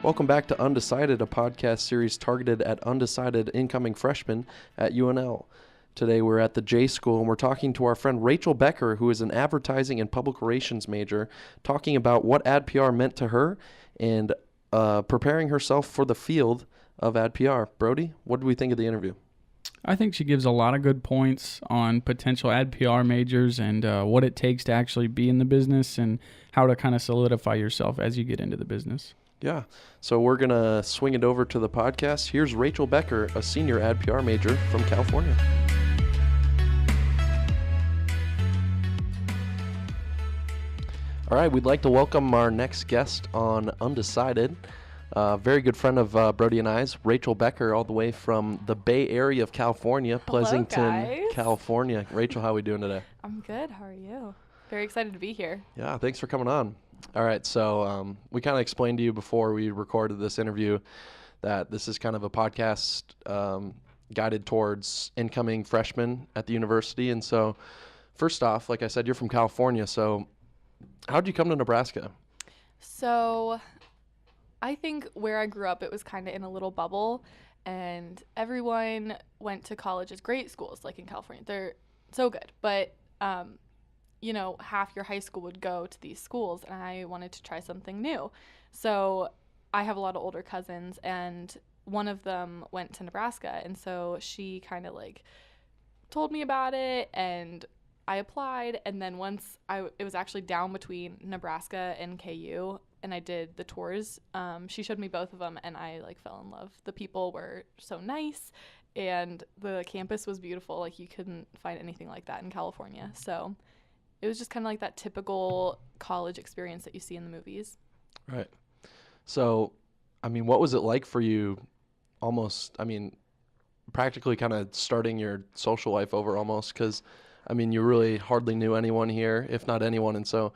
Welcome back to Undecided, a podcast series targeted at undecided incoming freshmen at UNL. Today we're at the J School and we're talking to our friend Rachel Becker, who is an advertising and public relations major, talking about what ADPR meant to her and preparing herself for the field of ADPR. Brody, what did we think of the interview? I think she gives a lot of good points on potential ADPR majors and what it takes to actually be in the business and how to kind of solidify yourself as you get into the business. Yeah, so we're going to swing it over to the podcast. Here's Rachel Becker, a senior ADPR major from California. All right, we'd like to welcome our next guest on Undecided. Very good friend of Brody and I's, Rachel Becker, all the way from the Bay Area of California, Pleasanton, guys. California. Rachel, how are we doing today? I'm good. How are you? Very excited to be here. Yeah, thanks for coming on. All right, so we kind of explained to you before we recorded this interview that this is kind of a podcast guided towards incoming freshmen at the university. And so first off, like I said, you're from California. So how'd you come to Nebraska? So I think where I grew up, it was kind of in a little bubble, and everyone went to colleges, great schools, like in California. They're so good, but half your high school would go to these schools, and I wanted to try something new. So I have a lot of older cousins, and one of them went to Nebraska, and so she kind of like told me about it, and I applied, and then once it was actually down between Nebraska and KU, and I did the tours. She showed me both of them, and I fell in love. The people were so nice, and the campus was beautiful. Like, you couldn't find anything like that in California. So it was just kind of like that typical college experience that you see in the movies. Right. So, what was it like for you practically kind of starting your social life over almost? Because, you really hardly knew anyone here, if not anyone. And so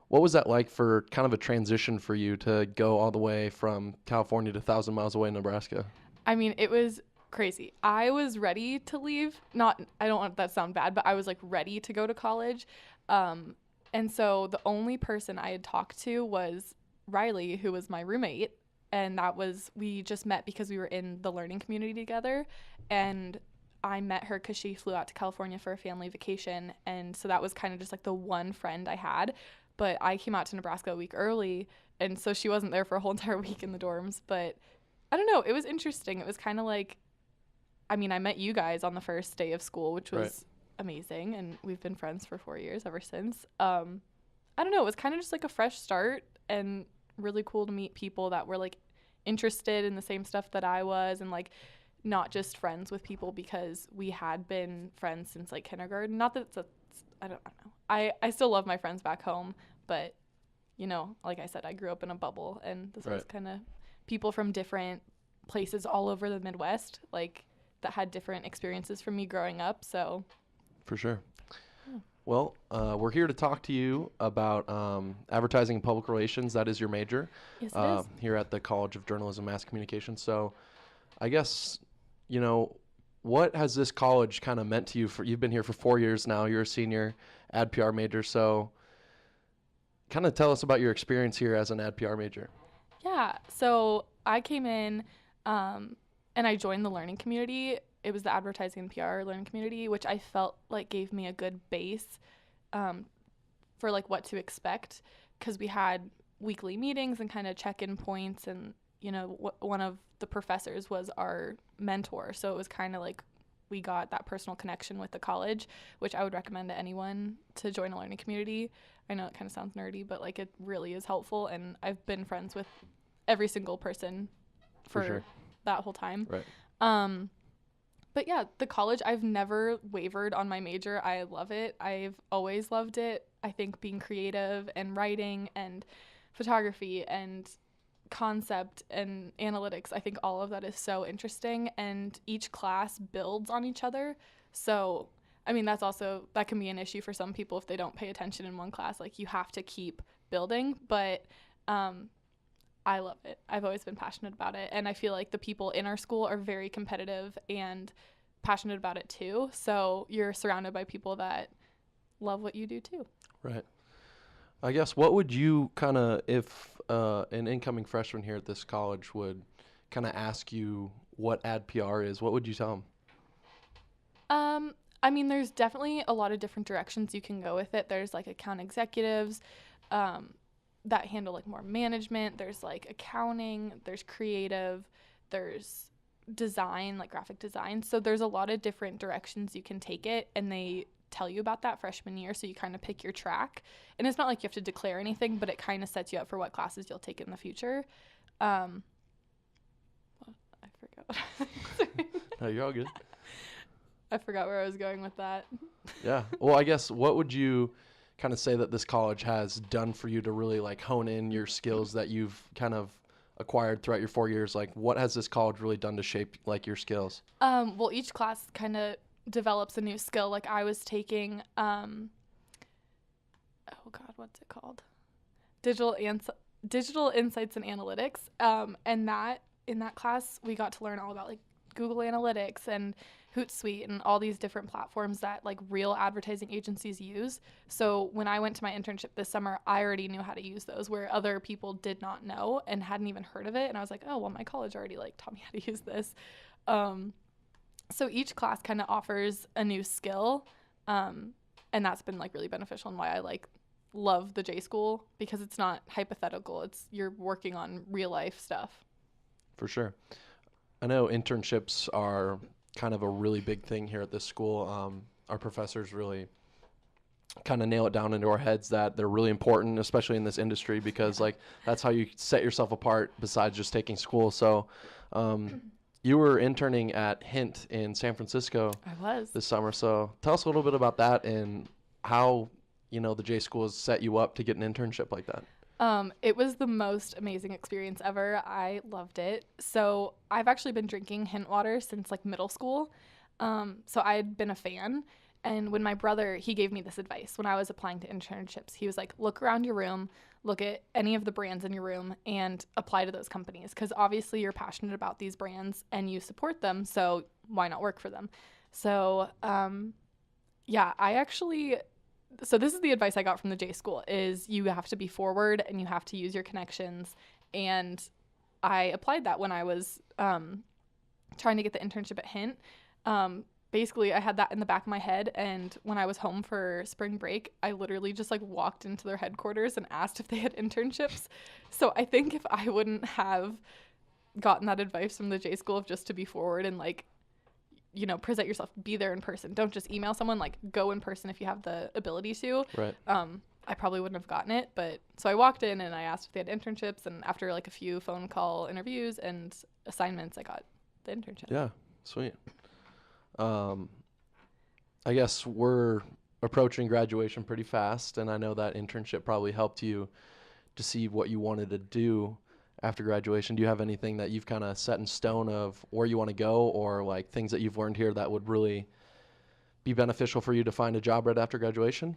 what was that like for kind of a transition for you to go all the way from California to 1,000 miles away in Nebraska? It was crazy. I was ready to leave. I don't want that to sound bad, but I was ready to go to college. And so the only person I had talked to was Riley, who was my roommate. And we just met because we were in the learning community together. And I met her because she flew out to California for a family vacation. And so that was kind of just the one friend I had. But I came out to Nebraska a week early, and so she wasn't there for a whole entire week in the dorms. But I don't know. It was interesting. It was kind of I met you guys on the first day of school, which was amazing, and we've been friends for 4 years ever since. I don't know. It was kind of just a fresh start, and really cool to meet people that were interested in the same stuff that I was, and not just friends with people because we had been friends since kindergarten. Not that I don't know. I still love my friends back home, but like I said, I grew up in a bubble, and this was kind of people from different places all over the Midwest, that had different experiences from me growing up. So for sure. Well, we're here to talk to you about advertising and public relations. That is your major. Yes, it is. Here at the College of Journalism and Mass Communication. So I guess, what has this college kind of meant to you? You've been here for 4 years now. You're a senior ADPR major. So kind of tell us about your experience here as an ADPR major. Yeah. So I came in and I joined the learning community. It was the advertising and PR learning community, which I felt gave me a good base for what to expect, because we had weekly meetings and kind of check-in points, and one of the professors was our mentor. So it was kind of we got that personal connection with the college, which I would recommend to anyone to join a learning community. I know it kind of sounds nerdy, but it really is helpful. And I've been friends with every single person for sure. that whole time. Right. But yeah, the college, I've never wavered on my major. I love it. I've always loved it. I think being creative and writing and photography and concept and analytics, I think all of that is so interesting, and each class builds on each other. So that can be an issue for some people if they don't pay attention in one class. You have to keep building, but I love it. I've always been passionate about it, and I feel the people in our school are very competitive and passionate about it too. So you're surrounded by people that love what you do too. Right. I guess what would you kind of, if an incoming freshman here at this college would kind of ask you what ADPR is, what would you tell them? I mean, there's definitely a lot of different directions you can go with it. There's like account executives that handle like more management. There's like accounting, there's creative, there's design, like graphic design. So there's a lot of different directions you can take it, and they tell you about that freshman year, so you kind of pick your track. And it's not like you have to declare anything, but it kind of sets you up for what classes you'll take in the future. I forgot what I was saying. No, you're all good. I forgot where I was going with that. Yeah. Well, I guess what would you kind of say that this college has done for you to really like hone in your skills that you've kind of acquired throughout your 4 years? Like, what has this college really done to shape like your skills? Well, each class kind of develops a new skill. Like I was taking, oh God, what's it called? Digital Insights and Analytics. And that in that class, we got to learn all about like Google Analytics and Hootsuite and all these different platforms that like real advertising agencies use. So when I went to my internship this summer, I already knew how to use those, where other people did not know and hadn't even heard of it. And I was like, oh, well, my college already like taught me how to use this. So each class kind of offers a new skill. And that's been like really beneficial, and why I like love the J School, because it's not hypothetical. You're working on real life stuff. For sure. I know internships are kind of a really big thing here at this school. Our professors really kind of nail it down into our heads that they're really important, especially in this industry, because like that's how you set yourself apart besides just taking school. So you were interning at Hint in San Francisco. I was. This summer. So tell us a little bit about that and how, the J School has set you up to get an internship like that. It was the most amazing experience ever. I loved it. So I've actually been drinking Hint water since like middle school. So I had been a fan. And when my brother, he gave me this advice when I was applying to internships. He was like, look around your room, look at any of the brands in your room and apply to those companies. Because obviously you're passionate about these brands and you support them. So why not work for them? So so this is the advice I got from the J School, is you have to be forward and you have to use your connections. And I applied that when I was trying to get the internship at Hint. Basically, I had that in the back of my head, and when I was home for spring break, I literally just like walked into their headquarters and asked if they had internships. So I think if I wouldn't have gotten that advice from the J School of just to be forward and like, present yourself, be there in person. Don't just email someone, like go in person if you have the ability to. Right. I probably wouldn't have gotten it, but so I walked in and I asked if they had internships, and after like a few phone call interviews and assignments, I got the internship. Yeah, sweet. I guess we're approaching graduation pretty fast, and I know that internship probably helped you to see what you wanted to do after graduation. Do you have anything that you've kind of set in stone of where you want to go, or like things that you've learned here that would really be beneficial for you to find a job right after graduation?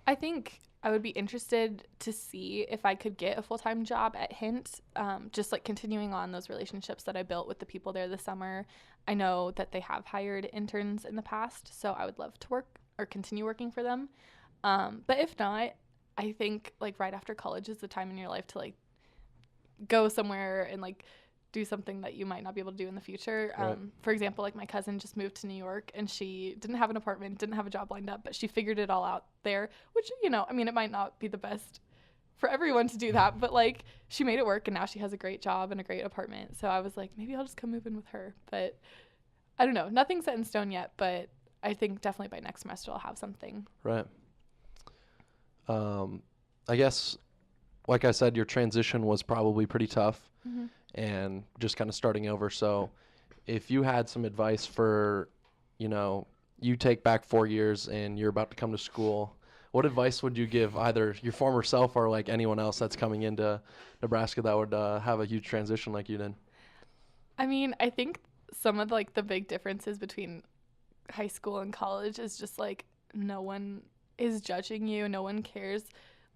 I think I would be interested to see if I could get a full-time job at Hint, just like continuing on those relationships that I built with the people there this summer. I know that they have hired interns in the past, so I would love to work or continue working for them. But if not, I think like right after college is the time in your life to like go somewhere and like do something that you might not be able to do in the future. Right. For example, like my cousin just moved to New York, and she didn't have an apartment, didn't have a job lined up, but she figured it all out there, which, it might not be the best for everyone to do that, but like she made it work, and now she has a great job and a great apartment. So I was like, maybe I'll just come move in with her. But I don't know, nothing's set in stone yet, but I think definitely by next semester I'll have something. Right. I guess, like I said, your transition was probably pretty tough. Mm-hmm. And just kind of starting over. So if you had some advice for, you take back 4 years and you're about to come to school, what advice would you give either your former self or like anyone else that's coming into Nebraska that would have a huge transition like you did? I mean, I think some of like the big differences between high school and college is just like no one is judging you. No one cares.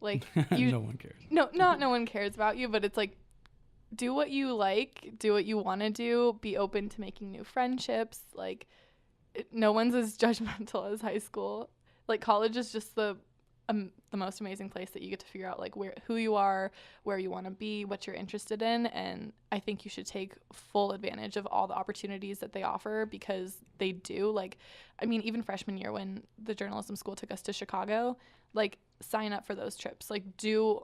Like no one cares. No one cares about you, but it's like, do what you like, do what you want to do, be open to making new friendships. Like no one's as judgmental as high school. Like college is just the the most amazing place that you get to figure out like who you are, where you want to be, what you're interested in. And I think you should take full advantage of all the opportunities that they offer, because they do. Like, I mean, even freshman year when the journalism school took us to Chicago, like, sign up for those trips, like, do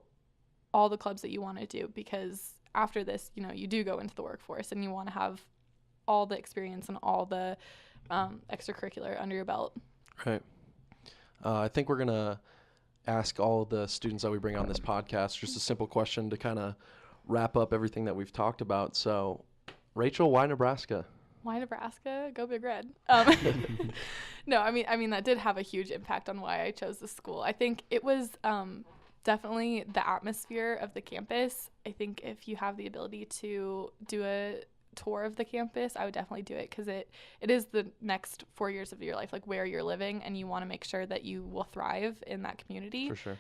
all the clubs that you want to do, because after this, you know, you do go into the workforce and you want to have all the experience and all the extracurricular under your belt. Right. I think we're going to ask all the students that we bring on this podcast just a simple question to kind of wrap up everything that we've talked about. So, Rachel, why Nebraska? Why Nebraska? Go Big Red. No, I mean that did have a huge impact on why I chose the school. I think it was definitely the atmosphere of the campus. I think if you have the ability to do a tour of the campus, I would definitely do it, because it is the next 4 years of your life, like where you're living, and you want to make sure that you will thrive in that community. For sure.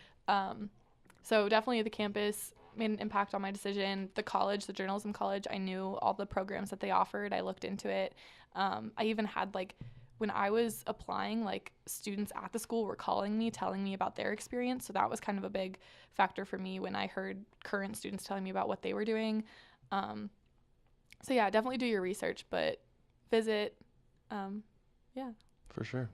So definitely the campus made an impact on my decision. The college, the journalism college, I knew all the programs that they offered. I looked into it. I even had, like, when I was applying, like, students at the school were calling me, telling me about their experience. So that was kind of a big factor for me when I heard current students telling me about what they were doing. So yeah, definitely do your research, but visit. Yeah. For sure.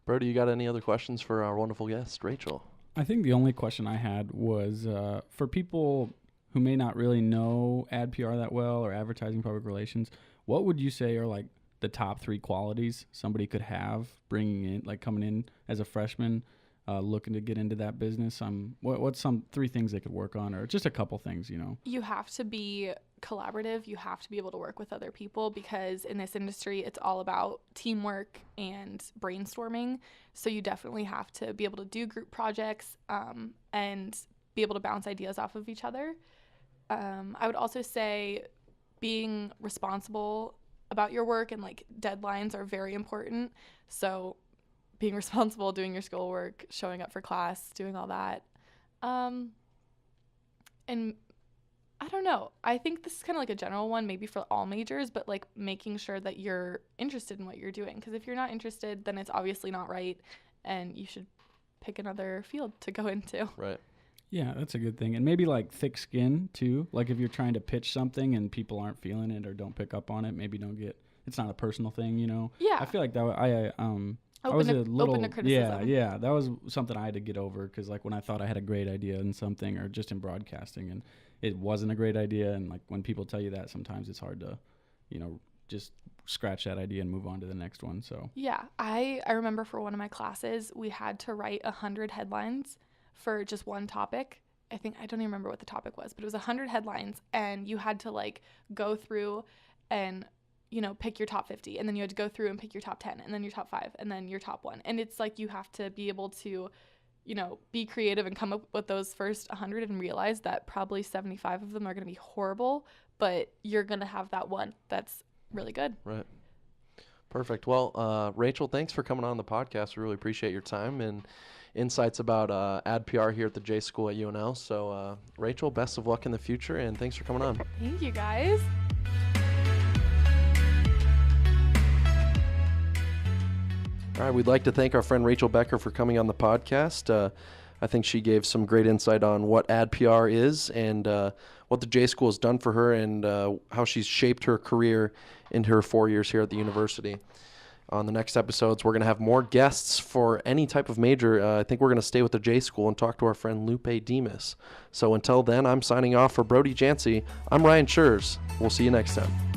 Brody, you got any other questions for our wonderful guest, Rachel? I think the only question I had was for people who may not really know ADPR that well, or advertising public relations, what would you say are like the top 3 qualities somebody could have bringing in, like coming in as a freshman, looking to get into that business? What's some 3 things they could work on, or just a couple things, you know? You have to be collaborative. You have to be able to work with other people, because in this industry, it's all about teamwork and brainstorming. So you definitely have to be able to do group projects and be able to bounce ideas off of each other. I would also say being responsible about your work, and like deadlines are very important. So being responsible, doing your schoolwork, showing up for class, doing all that. And I don't know. I think this is kind of like a general one, maybe for all majors, but like making sure that you're interested in what you're doing. Because if you're not interested, then it's obviously not right, and you should pick another field to go into. Right. Yeah, that's a good thing. And maybe like thick skin too. Like if you're trying to pitch something and people aren't feeling it or don't pick up on it, maybe don't get, it's not a personal thing, you know? Yeah. I feel like that I was a little, open to criticism. Yeah, that was something I had to get over, because like when I thought I had a great idea in something, or just in broadcasting, and it wasn't a great idea, and like when people tell you that, sometimes it's hard to, you know, just scratch that idea and move on to the next one. So yeah, I remember for one of my classes, we had to write 100 headlines for just one topic. I don't even remember what the topic was, but it was 100 headlines, and you had to like go through and, you know, pick your top 50, and then you had to go through and pick your top 10, and then your top 5, and then your top 1. And it's like you have to be able to, you know, be creative and come up with those first 100 and realize that probably 75 of them are going to be horrible, but you're going to have that one that's really good. Right. Perfect. Well, Rachel, thanks for coming on the podcast. We really appreciate your time and insights about ADPR here at the J School at UNL. So, Rachel, best of luck in the future, and thanks for coming on. Thank you, guys. All right, we'd like to thank our friend Rachel Becker for coming on the podcast. I think she gave some great insight on what ADPR is, and what the J School has done for her, and how she's shaped her career into her 4 years here at the university. On the next episodes, we're going to have more guests for any type of major. I think we're going to stay with the J School and talk to our friend Lupe Demas. So until then, I'm signing off for Brody Jancy. I'm Ryan Schurz. We'll see you next time.